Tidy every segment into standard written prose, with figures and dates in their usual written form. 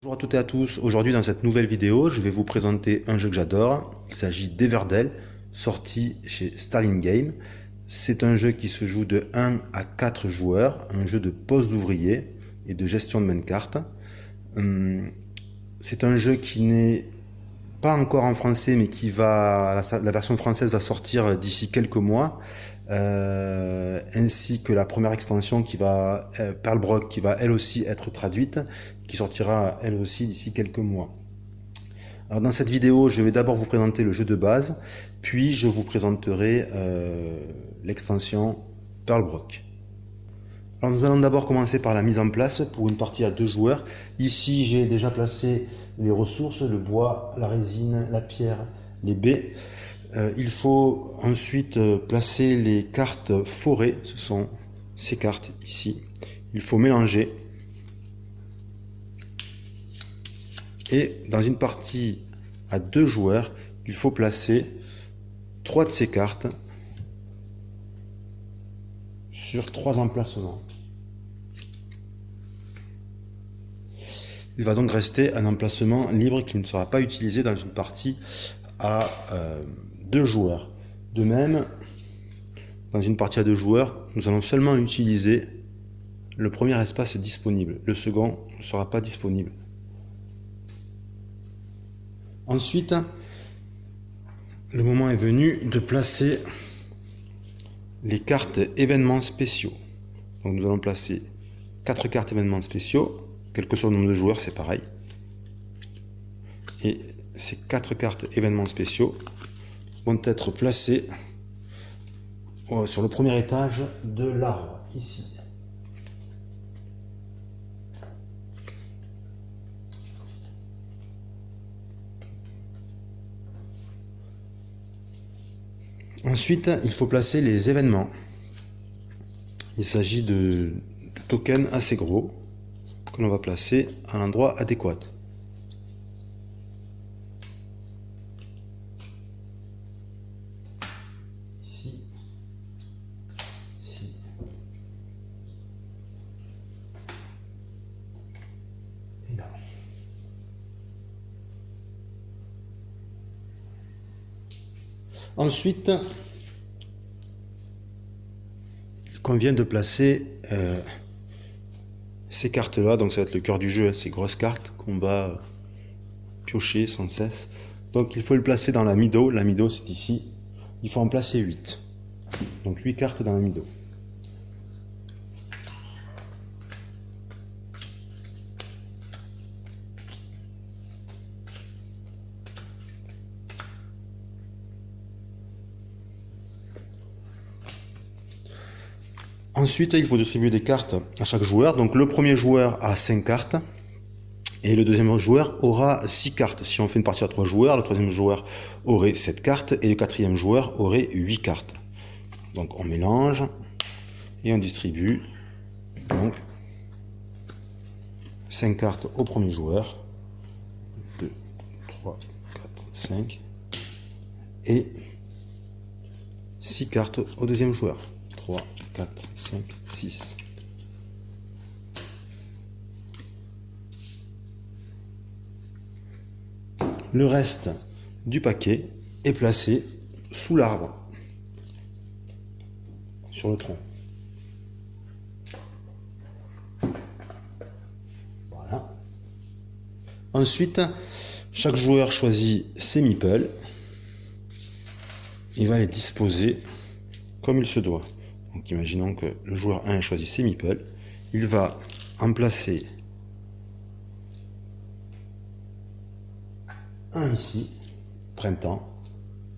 Bonjour à toutes et à tous, aujourd'hui dans cette nouvelle vidéo je vais vous présenter un jeu que j'adore. Il s'agit d'Everdell, sorti chez Starling Game. C'est un jeu qui se joue de 1 à 4 joueurs, un jeu de pose d'ouvriers et de gestion de main carte. C'est un jeu qui n'est pas encore en français mais qui va, la version française va sortir d'ici quelques mois. Ainsi que la première extension qui va Pearlbrook, qui va elle aussi être traduite, qui sortira elle aussi d'ici quelques mois. Alors dans cette vidéo, je vais d'abord vous présenter le jeu de base, puis je vous présenterai l'extension Pearlbrook. Alors nous allons d'abord commencer par la mise en place pour une partie à 2 joueurs. Ici j'ai déjà placé les ressources, le bois, la résine, la pierre, les baies. Il faut ensuite placer les cartes forêt, ce sont ces cartes ici. Il faut mélanger. Et dans une partie à 2 joueurs, il faut placer 3 de ces cartes sur 3 emplacements. Il va donc rester un emplacement libre qui ne sera pas utilisé dans une partie à 2 joueurs. De même, dans une partie à 2 joueurs, nous allons seulement utiliser le premier espace disponible. Le second ne sera pas disponible. Ensuite, le moment est venu de placer les cartes événements spéciaux. Donc nous allons placer 4 cartes événements spéciaux, quel que soit le nombre de joueurs, c'est pareil. Et ces 4 cartes événements spéciaux vont être placées sur le premier étage de l'arbre, ici. Ensuite, il faut placer les événements. Il s'agit de tokens assez gros que l'on va placer à l'endroit adéquat. Ici, ici. Et là. Ensuite, il convient de placer ces cartes-là, donc ça va être le cœur du jeu, ces grosses cartes qu'on va piocher sans cesse. Donc il faut le placer dans la middle, la middle c'est ici, il faut en placer 8. Donc 8 cartes dans la middle. Ensuite, il faut distribuer des cartes à chaque joueur. Donc le premier joueur a 5 cartes et le deuxième joueur aura 6 cartes. Si on fait une partie à 3 joueurs, le troisième joueur aurait 7 cartes et le quatrième joueur aurait 8 cartes. Donc on mélange et on distribue donc 5 cartes au premier joueur, 2, 3, 4, 5 et 6 cartes au deuxième joueur, 3, 4, 5, 6. Le reste du paquet est placé sous l'arbre, sur le tronc. Voilà. Ensuite, chaque joueur choisit ses meeples. Il va les disposer comme il se doit. Donc imaginons que le joueur 1 choisit ses meeples. Il va en placer un ici, printemps,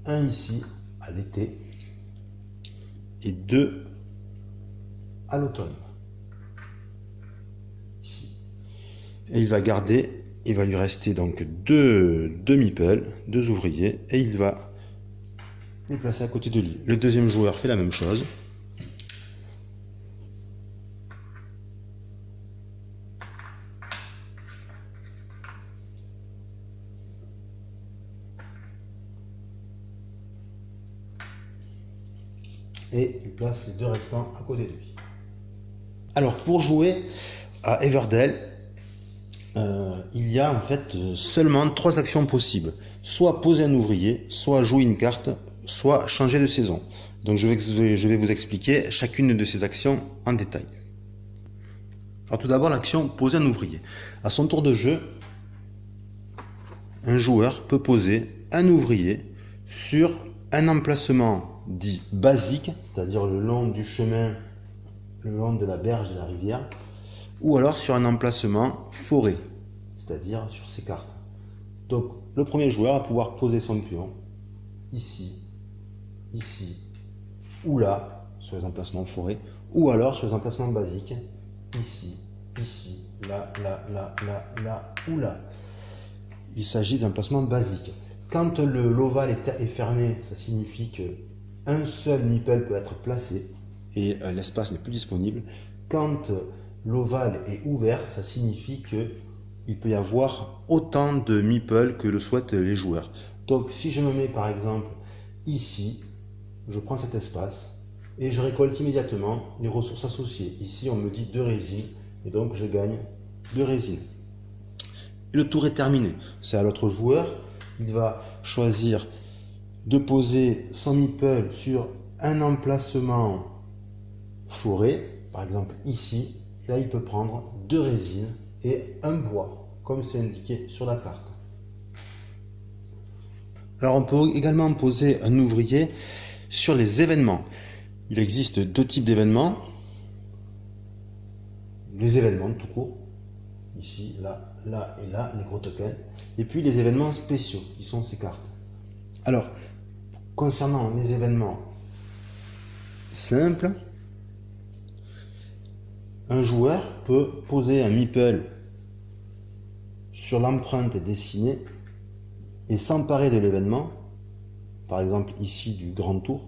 un ici, à l'été, et 2 à l'automne. Ici. Et il va garder, il va lui rester donc deux meeples, 2 ouvriers, et il va les placer à côté de lui. Le deuxième joueur fait la même chose. Et il place les 2 restants à côté de lui. Alors pour jouer à Everdell, il y a en fait seulement 3 actions possibles. Soit poser un ouvrier, soit jouer une carte, soit changer de saison. Donc je vais vous expliquer chacune de ces actions en détail. Alors tout d'abord l'action poser un ouvrier. À son tour de jeu, un joueur peut poser un ouvrier sur un emplacement dit basique, c'est-à-dire le long du chemin, le long de la berge de la rivière, ou alors sur un emplacement forêt, c'est-à-dire sur ces cartes. Donc le premier joueur va pouvoir poser son pion ici, ici, ou là, sur les emplacements forêt, ou alors sur les emplacements basiques, ici, ici, là, là, là, là, là, ou là. Il s'agit d'emplacements basiques. Quand l'ovale est fermé, ça signifie qu'un seul meeple peut être placé et l'espace n'est plus disponible. Quand l'ovale est ouvert, ça signifie qu'il peut y avoir autant de meeples que le souhaitent les joueurs. Donc si je me mets par exemple ici, je prends cet espace et je récolte immédiatement les ressources associées. Ici on me dit 2 résines et donc je gagne 2 résines. Et le tour est terminé. C'est à l'autre joueur. Il va choisir de poser son meeple sur un emplacement forêt, par exemple ici. Et là, il peut prendre 2 résines et un bois, comme c'est indiqué sur la carte. Alors, on peut également poser un ouvrier sur les événements. Il existe 2 types d'événements. Les événements tout court. Ici, là, là et là, les gros tokens. Et puis les événements spéciaux, qui sont ces cartes. Alors, concernant les événements simples, un joueur peut poser un meeple sur l'empreinte dessinée et s'emparer de l'événement, par exemple ici du grand tour,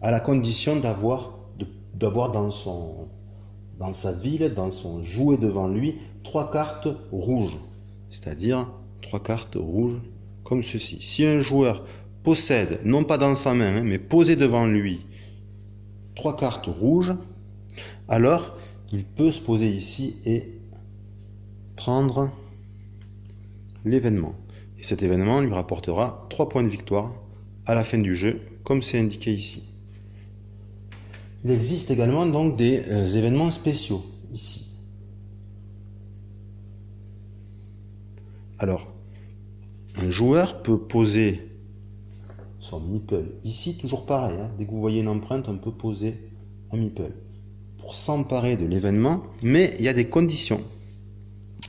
à la condition d'avoir dans sa ville, dans son jouet devant lui, 3 cartes rouges, c'est-à-dire 3 cartes rouges comme ceci. Si un joueur possède, non pas dans sa main, mais posé devant lui, 3 cartes rouges, alors il peut se poser ici et prendre l'événement. Et cet événement lui rapportera 3 points de victoire à la fin du jeu, comme c'est indiqué ici. Il existe également donc des événements spéciaux ici. Alors, un joueur peut poser son meeple ici, toujours pareil. Dès que vous voyez une empreinte, on peut poser un meeple pour s'emparer de l'événement, mais il y a des conditions.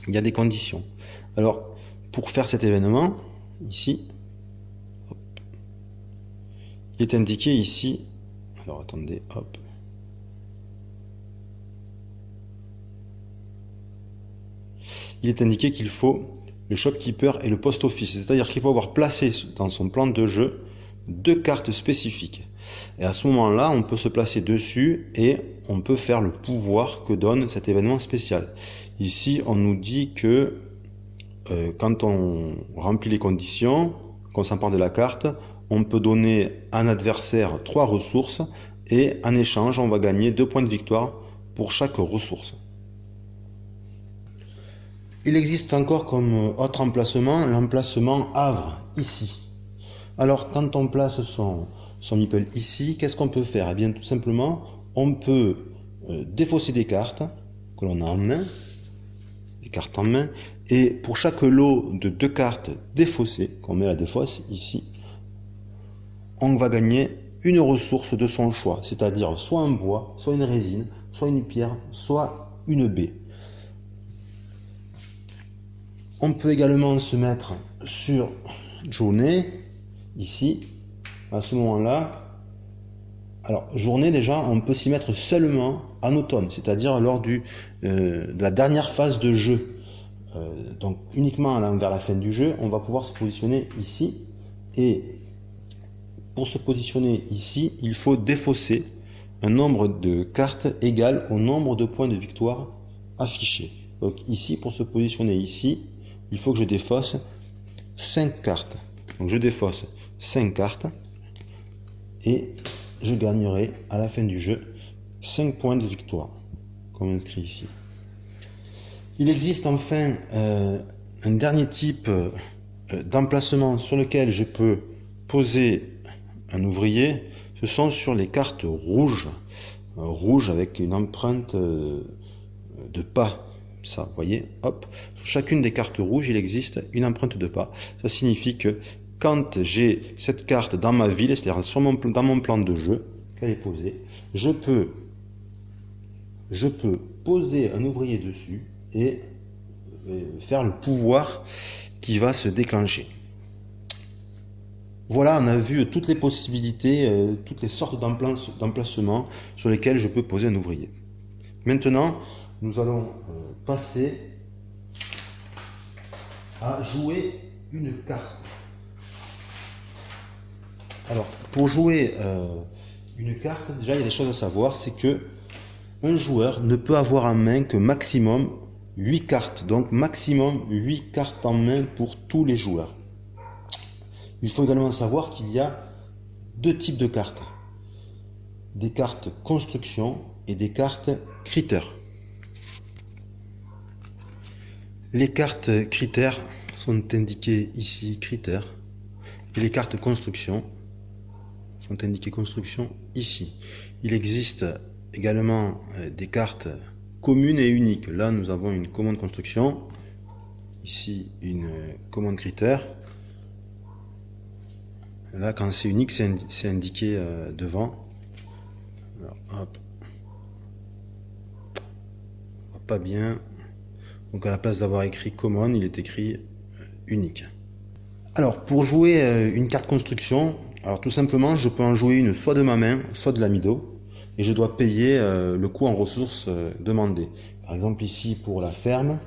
Il y a des conditions. Alors, pour faire cet événement, ici, hop, il est indiqué ici. Alors attendez, hop. Il est indiqué qu'il faut le shopkeeper et le post office, c'est-à-dire qu'il faut avoir placé dans son plan de jeu 2 cartes spécifiques. Et à ce moment-là, on peut se placer dessus et on peut faire le pouvoir que donne cet événement spécial. Ici, on nous dit que quand on remplit les conditions, qu'on s'empare de la carte, on peut donner à un adversaire 3 ressources et en échange, on va gagner 2 points de victoire pour chaque ressource. Il existe encore comme autre emplacement, l'emplacement havre, ici. Alors, quand on place son meeple ici, qu'est-ce qu'on peut faire? Eh bien, tout simplement, on peut défausser des cartes que l'on a en main, des cartes en main, et pour chaque lot de 2 cartes défaussées, qu'on met à la défausse ici, on va gagner une ressource de son choix, c'est-à-dire soit un bois, soit une résine, soit une pierre, soit une baie. On peut également se mettre sur journée, ici, à ce moment-là. Alors, journée, déjà, on peut s'y mettre seulement en automne, c'est-à-dire lors de la dernière phase de jeu. Donc, uniquement vers la fin du jeu, on va pouvoir se positionner ici. Et pour se positionner ici, il faut défausser un nombre de cartes égal au nombre de points de victoire affichés. Donc, ici, pour se positionner ici, il faut que je défausse 5 cartes. Donc je défausse 5 cartes et je gagnerai à la fin du jeu 5 points de victoire, comme inscrit ici. Il existe enfin un dernier type d'emplacement sur lequel je peux poser un ouvrier. Ce sont sur les cartes rouges, rouge avec une empreinte de pas. Ça, vous voyez, hop, sur chacune des cartes rouges, il existe une empreinte de pas. Ça signifie que quand j'ai cette carte dans ma ville, c'est-à-dire dans mon plan de jeu, qu'elle est posée, je peux poser un ouvrier dessus et faire le pouvoir qui va se déclencher. Voilà, on a vu toutes les possibilités, toutes les sortes d'emplacements sur lesquels je peux poser un ouvrier. Maintenant, nous allons passer à jouer une carte. Alors, pour jouer une carte, déjà il y a des choses à savoir, c'est que un joueur ne peut avoir en main que maximum 8 cartes, donc maximum 8 cartes en main pour tous les joueurs. Il faut également savoir qu'il y a deux types de cartes. Des cartes construction et des cartes critères. Les cartes critères sont indiquées ici critères et les cartes construction sont indiquées construction ici. Il existe également des cartes communes et uniques. Là, nous avons une commande construction, ici une commande critère. Là, quand c'est unique, c'est indiqué devant. Alors, hop. On voit pas bien. Donc, à la place d'avoir écrit common, il est écrit unique. Alors, pour jouer une carte construction, alors tout simplement, je peux en jouer une soit de ma main, soit de l'amido. Et je dois payer le coût en ressources demandé. Par exemple, ici, pour la ferme,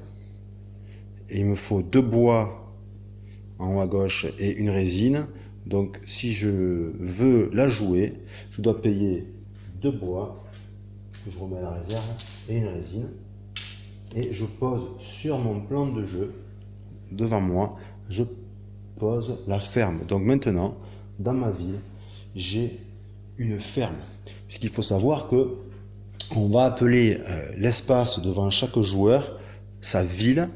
il me faut 2 bois en haut à gauche et une résine. Donc, si je veux la jouer, je dois payer 2 bois, que je remets à la réserve, et une résine. Et je pose sur mon plan de jeu, devant moi, je pose la ferme. Donc maintenant, dans ma ville, j'ai une ferme. Puisqu'il faut savoir que on va appeler l'espace devant chaque joueur sa ville,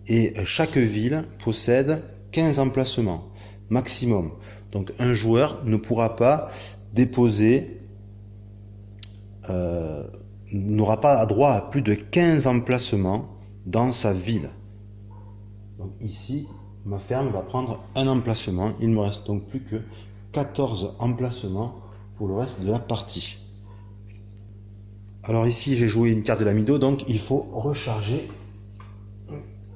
et chaque ville possède 15 emplacements maximum. Donc un joueur ne pourra pas déposer, n'aura pas droit à plus de 15 emplacements dans sa ville. Donc ici, ma ferme va prendre un emplacement. Il ne me reste donc plus que 14 emplacements pour le reste de la partie. Alors ici, j'ai joué une carte de l'amido, donc il faut recharger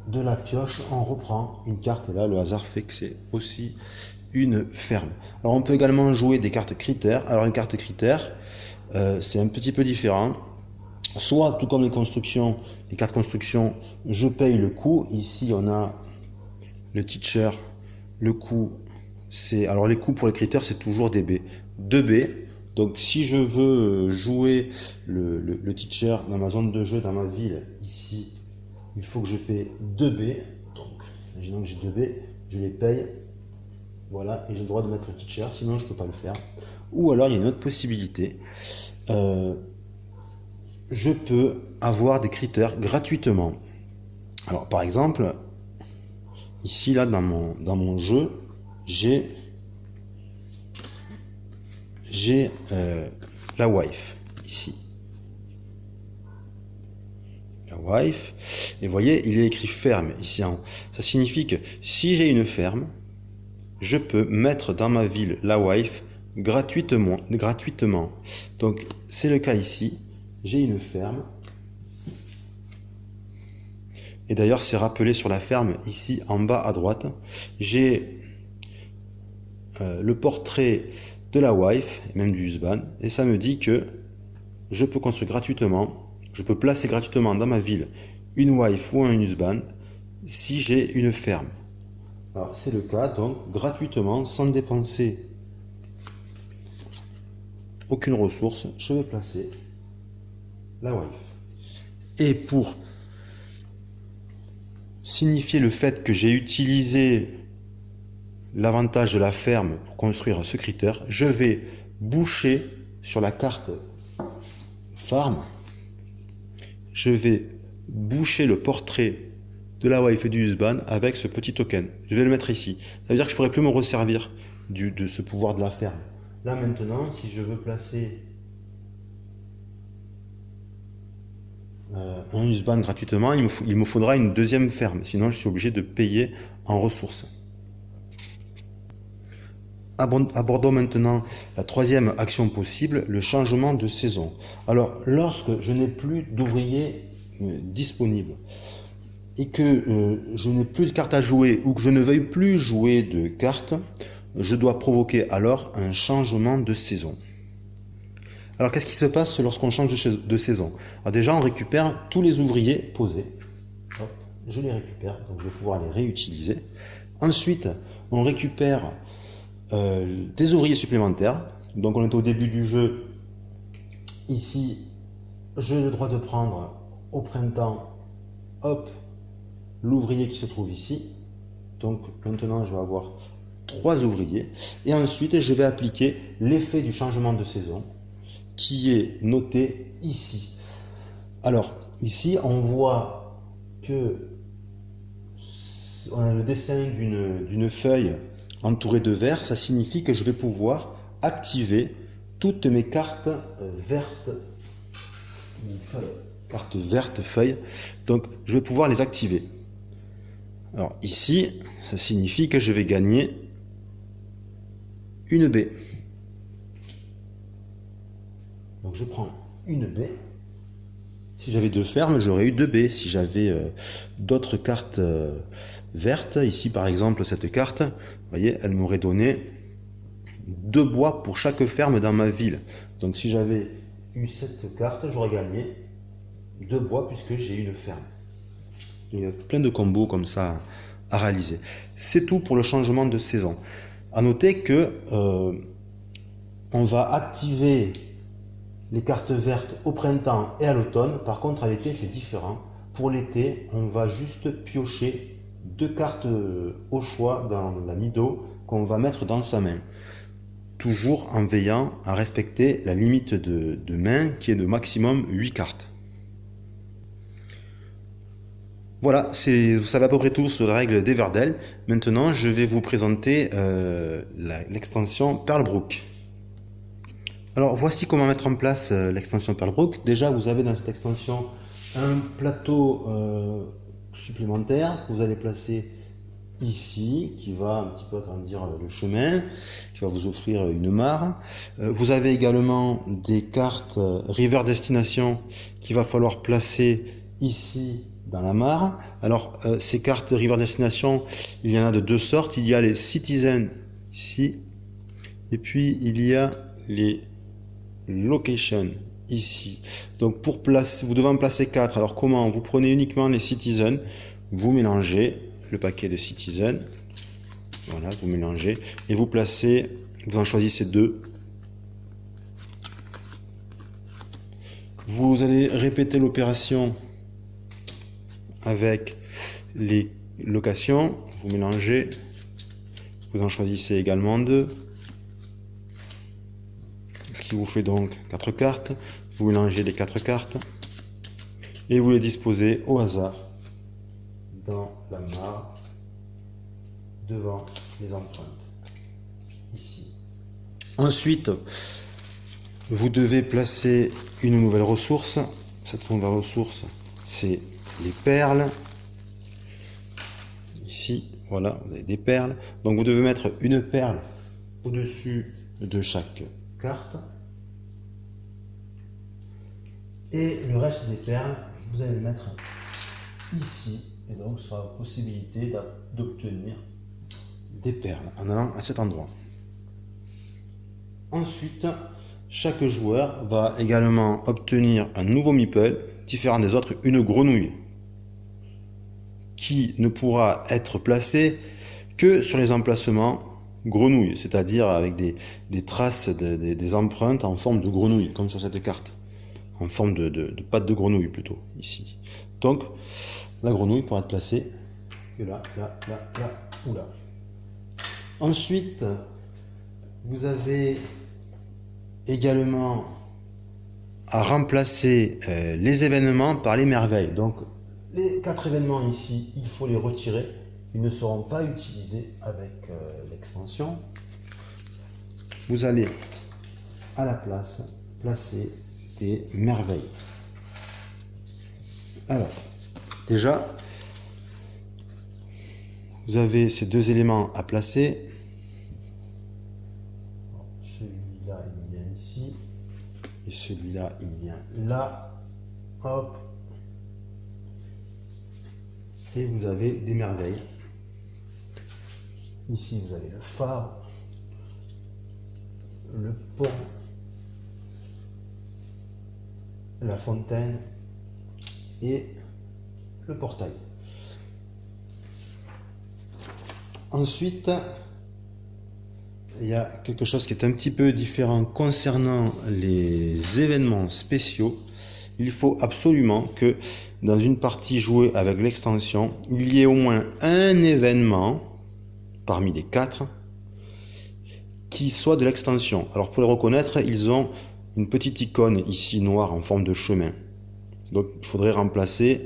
de la pioche. On reprend une carte, et là, le hasard fait que c'est aussi une ferme. Alors on peut également jouer des cartes critères. Alors une carte critère, c'est un petit peu différent. Soit, tout comme les constructions, les cartes construction, je paye le coût. Ici, on a le teacher. Le coût, c'est... Alors les coûts pour les critères, c'est toujours DB. 2B. Donc si je veux jouer le teacher dans ma zone de jeu, dans ma ville, ici, il faut que je paye 2B. Donc, imaginons que j'ai 2B, je les paye. Voilà, et j'ai le droit de mettre le teacher, sinon je ne peux pas le faire. Ou alors, il y a une autre possibilité. Je peux avoir des critères gratuitement. Alors, par exemple, ici, là, dans mon jeu, j'ai la wife, ici. La wife. Et vous voyez, il est écrit ferme, ici en haut. Ça signifie que si j'ai une ferme, je peux mettre dans ma ville la wife gratuitement. Donc, c'est le cas ici. J'ai une ferme. Et d'ailleurs, c'est rappelé sur la ferme, ici en bas à droite. J'ai le portrait de la wife, et même du husband. Et ça me dit que je peux construire gratuitement, je peux placer gratuitement dans ma ville une wife ou un husband si j'ai une ferme. Alors, c'est le cas, donc, gratuitement, sans dépenser aucune ressource, je vais placer la wife. Et pour signifier le fait que j'ai utilisé l'avantage de la ferme pour construire ce critère, je vais boucher sur la carte farm, je vais boucher le portrait de la Wi-Fi du USB-WAN avec ce petit token. Je vais le mettre ici. Ça veut dire que je ne pourrai plus me resservir de ce pouvoir de la ferme. Là maintenant, si je veux placer un USB-WAN gratuitement, il me faudra une deuxième ferme. Sinon, je suis obligé de payer en ressources. Abordons maintenant la troisième action possible, le changement de saison. Alors, lorsque je n'ai plus d'ouvriers disponibles et que je n'ai plus de cartes à jouer ou que je ne veuille plus jouer de cartes, je dois provoquer alors un changement de saison. Alors, qu'est-ce qui se passe lorsqu'on change de saison? Alors déjà, on récupère tous les ouvriers posés. Hop, je les récupère, donc je vais pouvoir les réutiliser. Ensuite, on récupère des ouvriers supplémentaires. Donc on est au début du jeu. Ici, j'ai le droit de prendre au printemps, hop, l'ouvrier qui se trouve ici. Donc maintenant, je vais avoir 3 ouvriers. Et ensuite, je vais appliquer l'effet du changement de saison qui est noté ici. Alors, ici, on voit que on a le dessin d'une feuille entourée de vert. Ça signifie que je vais pouvoir activer toutes mes cartes vertes, feuilles. Donc, je vais pouvoir les activer. Alors, ici, ça signifie que je vais gagner une baie. Donc, je prends une baie. Si j'avais 2 fermes, j'aurais eu 2 baies. Si j'avais d'autres cartes vertes, ici par exemple cette carte, vous voyez, elle m'aurait donné 2 bois pour chaque ferme dans ma ville. Donc si j'avais eu cette carte, j'aurais gagné 2 bois puisque j'ai une ferme. Il y a plein de combos comme ça à réaliser. C'est tout pour le changement de saison. À noter que on va activer les cartes vertes au printemps et à l'automne. Par contre, à l'été, c'est différent. Pour l'été, on va juste piocher 2 cartes au choix dans la Mido qu'on va mettre dans sa main. Toujours en veillant à respecter la limite de main qui est de maximum 8 cartes. Voilà, vous savez à peu près tout sur la règle d'Everdell. Maintenant, je vais vous présenter l'extension Pearlbrook. Alors voici comment mettre en place l'extension Pearlbrook. Déjà vous avez dans cette extension un plateau supplémentaire que vous allez placer ici, qui va un petit peu agrandir le chemin, qui va vous offrir une mare. Vous avez également des cartes River Destination qu'il va falloir placer ici dans la mare. Alors ces cartes River Destination, il y en a de 2 sortes. Il y a les Citizen ici, et puis il y a les Location ici. Donc pour placer, vous devez en placer 4. Alors comment? Vous prenez uniquement les Citizen, vous mélangez le paquet de Citizen, voilà, vous mélangez et vous placez, vous en choisissez 2. Vous allez répéter l'opération avec les locations, vous mélangez, vous en choisissez également 2. Ce qui vous fait donc 4 cartes. Vous mélangez les 4 cartes et vous les disposez au hasard dans la mare devant les empreintes ici. Ensuite, vous devez placer une nouvelle ressource. Cette nouvelle ressource, c'est les perles. Ici, voilà, vous avez des perles. Donc vous devez mettre une perle au-dessus de chaque carte. Et le reste des perles, vous allez le mettre ici. Et donc, ça sera la possibilité d'obtenir des perles en allant à cet endroit. Ensuite, chaque joueur va également obtenir un nouveau meeple, différent des autres, une grenouille, qui ne pourra être placée que sur les emplacements grenouilles, c'est-à-dire avec des traces, des empreintes en forme de grenouille, comme sur cette carte, en forme de patte de grenouille plutôt, ici. Donc, la grenouille pourra être placée que là, là, là, là ou là. Ensuite, vous avez également à remplacer les événements par les merveilles. Donc, les 4 événements ici, il faut les retirer. Ils ne seront pas utilisés avec l'extension. Vous allez à la place placer des merveilles. Alors, déjà, vous avez ces 2 éléments à placer. Celui-là, il vient ici. Et celui-là, il vient là. Hop. Et vous avez des merveilles. Ici, vous avez le phare, le pont, la fontaine et le portail. Ensuite, il y a quelque chose qui est un petit peu différent concernant les événements spéciaux. Il faut absolument que dans une partie jouée avec l'extension, il y ait au moins un événement parmi les 4 qui soit de l'extension. Alors pour les reconnaître, ils ont une petite icône ici noire en forme de chemin. Donc il faudrait remplacer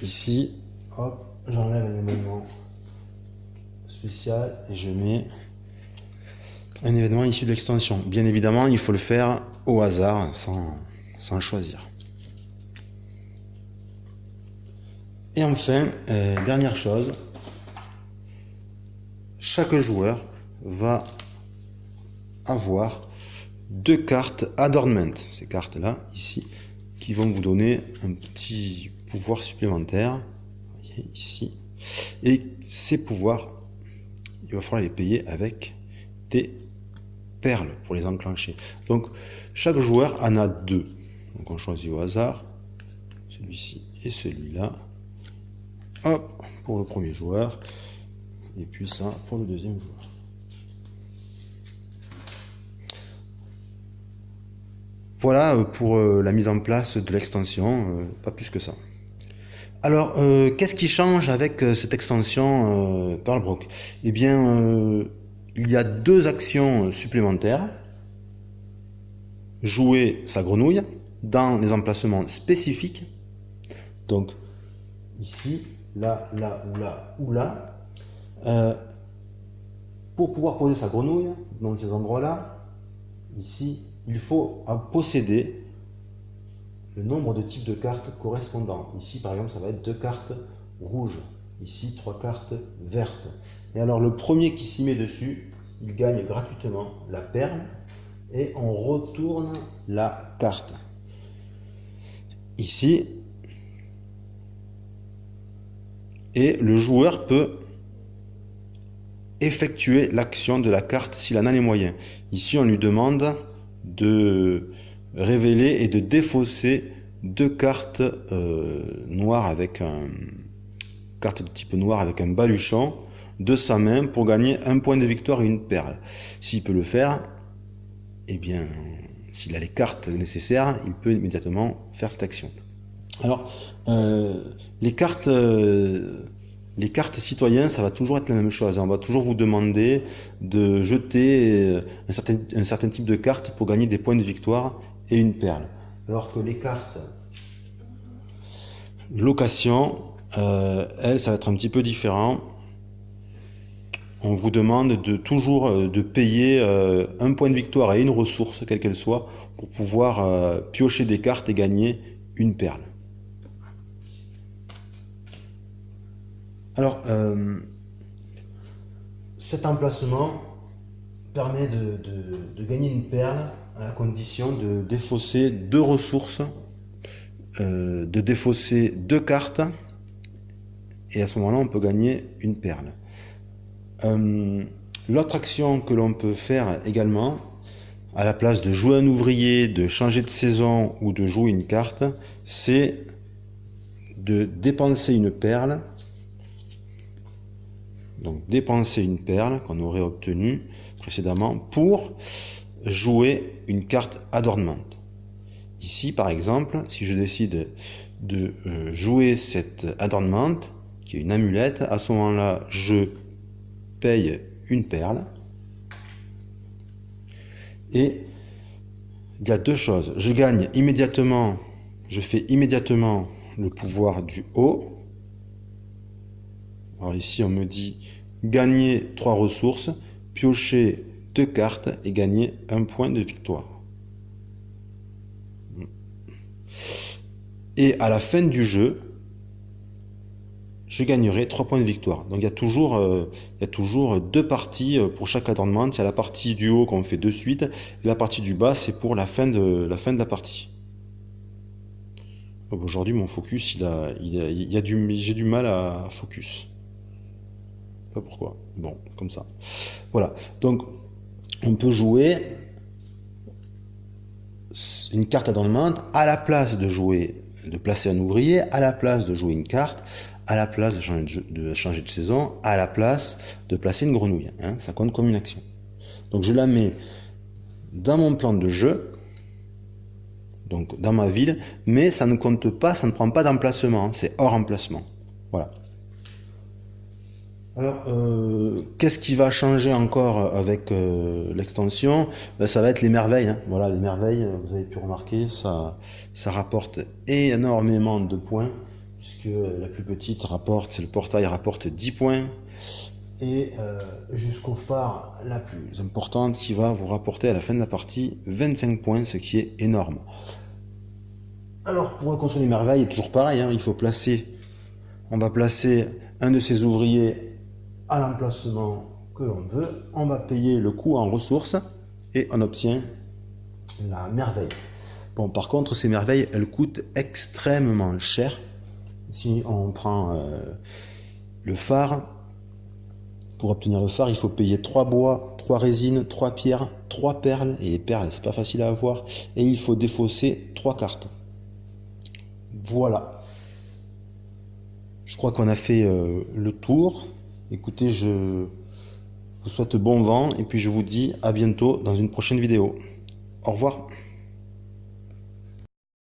ici, hop, j'enlève un événement spécial et je mets un événement issu de l'extension. Bien évidemment, il faut le faire au hasard sans choisir. Et enfin, dernière chose, chaque joueur va avoir 2 cartes adornment, ces cartes là ici, qui vont vous donner un petit pouvoir supplémentaire. Vous voyez ici. Et ces pouvoirs, il va falloir les payer avec des perles pour les enclencher. Donc chaque joueur en a 2. Donc on choisit au hasard celui-ci et celui-là. Hop, pour le premier joueur. Et puis ça pour le deuxième joueur. Voilà pour la mise en place de l'extension, pas plus que ça. Alors, qu'est-ce qui change avec cette extension Pearlbrook? Eh bien, il y a 2 actions supplémentaires. Jouer sa grenouille dans les emplacements spécifiques. Donc, ici, là, là, ou là, ou là. Pour pouvoir poser sa grenouille dans ces endroits-là, ici, il faut posséder le nombre de types de cartes correspondants. Ici, par exemple, ça va être 2 cartes rouges. Ici, 3 cartes vertes. Et alors, le premier qui s'y met dessus, il gagne gratuitement la perle et on retourne la carte. Ici, et le joueur peut effectuer l'action de la carte s'il en a les moyens. Ici, on lui demande de révéler et de défausser 2 cartes noires avec carte de type noir avec un baluchon de sa main pour gagner 1 point de victoire et une perle. S'il peut le faire, eh bien, s'il a les cartes nécessaires, il peut immédiatement faire cette action. Alors, les cartes citoyens, ça va toujours être la même chose. On va toujours vous demander de jeter un certain type de cartes pour gagner des points de victoire et une perle. Alors que les cartes location, elles, ça va être un petit peu différent. On vous demande de toujours de payer 1 point de victoire et une ressource, quelle qu'elle soit, pour pouvoir piocher des cartes et gagner une perle. Alors, cet emplacement permet de gagner une perle à la condition de défausser 2 ressources, de défausser 2 cartes, et à ce moment-là, on peut gagner une perle. L'autre action que l'on peut faire également, à la place de jouer un ouvrier, de changer de saison ou de jouer une carte, c'est de dépenser une perle. Donc dépenser une perle qu'on aurait obtenue précédemment pour jouer une carte adornment. Ici par exemple, si je décide de jouer cette adornment, qui est une amulette, à ce moment-là je paye une perle. Et il y a 2 choses. Je gagne immédiatement, je fais immédiatement le pouvoir du haut. Alors ici, on me dit gagner 3 ressources, piocher 2 cartes et gagner 1 point de victoire. Et à la fin du jeu, je gagnerai 3 points de victoire. Donc il y a toujours 2 parties pour chaque adornement. C'est la partie du haut qu'on fait de suite, et la partie du bas, c'est pour la fin de la partie. Aujourd'hui, mon focus, j'ai du mal à focus. Pas pourquoi. Bon, comme ça. Voilà. Donc, on peut jouer une carte adornement à la place de placer un ouvrier, à la place de jouer une carte, à la place de changer de saison, à la place de placer une grenouille. Hein, ça compte comme une action. Donc, je la mets dans mon plan de jeu, donc dans ma ville, mais ça ne compte pas, ça ne prend pas d'emplacement, c'est hors emplacement. Voilà. Alors, qu'est-ce qui va changer encore avec l'extension? Ben, ça va être les merveilles. Hein. Voilà, les merveilles, vous avez pu remarquer, ça rapporte énormément de points, puisque la plus petite c'est le portail, rapporte 10 points. Et jusqu'au phare la plus importante qui va vous rapporter à la fin de la partie 25 points, ce qui est énorme. Alors pour construire les merveilles, c'est toujours pareil, hein, on va placer un de ces ouvriers à l'emplacement que l'on veut, on va payer le coût en ressources et on obtient la merveille. Bon, par contre, ces merveilles, elles coûtent extrêmement cher. Si on prend le phare, pour obtenir le phare, il faut payer 3 bois, 3 résines, 3 pierres, 3 perles, et les perles, c'est pas facile à avoir, et il faut défausser 3 cartes. Voilà. Je crois qu'on a fait le tour. Écoutez, je vous souhaite bon vent, et puis je vous dis à bientôt dans une prochaine vidéo. Au revoir.